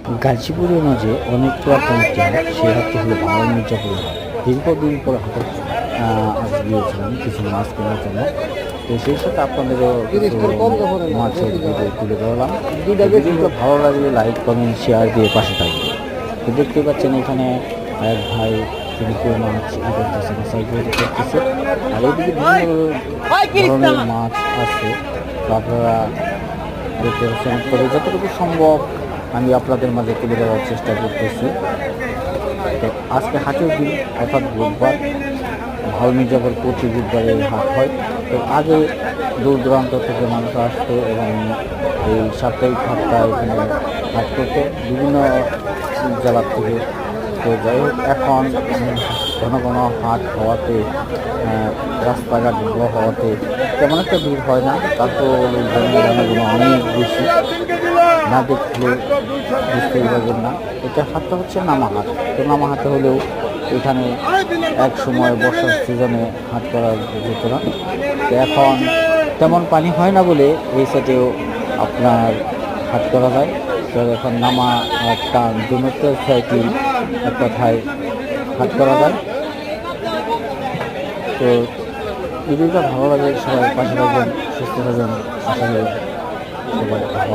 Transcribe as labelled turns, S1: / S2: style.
S1: গাজীপুরের মাঝে অনেক পুরাতন একটি হাট, সেই হাটটি হলো ভাওয়াল মির্জাপুরের হাট। দীর্ঘদিন পরে হাটে আজ গিয়েছিলাম কিছু মাছ কেনার জন্য। তো সেই সাথে আপনাদেরও কিছু মাছের ভিডিও তুলে ধরলাম। ভিডিওটা ভালো লাগলে লাইক কমেন্ট শেয়ার দিয়ে পাশে থাকবে। তো দেখতে পাচ্ছেন এখানে এক ভাই তিনি কেউ মাছ করতেছে, করতেছে। আর এইদিকে বিভিন্ন ধরনের মাছ আছে, তো আপনারা দেখতে পাচ্ছেন। তবে যতটুকু সম্ভব আমি আপনাদের মাঝে তুলে দেওয়ার চেষ্টা করতেছি। তো আজকে হাটের দিন অর্থাৎ বুধবার, ভাওয়াল মির্জাপুর প্রতি বুধবারে হাট হয়। তো আগে দূর দূরান্ত থেকে মানুষ আসতো এবং এই সাপ্তাহিক হাটটা এখানে হাট করতো বিভিন্ন জেলার থেকে। তো যাই হোক, এখন ঘন ঘন হাট হওয়াতে রাস্তাঘাট ভালো হওয়াতে তেমন একটা ভিড় হয় না, তারপর জনগণগুলো অনেক বেশি, না দেখলে বুঝতেই পারবেন না। এটা হাটটা হচ্ছে নামা হাট। তো নামা হাটে হলেও এখানে এক সময় বর্ষার সিজনে হাট করা যেত না। তো এখন তেমন পানি হয় না বলে এই সাইডেও আপনার হাট করা যায়। তো এখন নামা একটা দুর্নীতির সাইকেল এক কথায় হাট করা যায়। তো ভিডিওটা ভালো লাগে, সবাই পাশে থাকবেন, সুস্থ থাকবেন, আশা করি সবাই ভালো।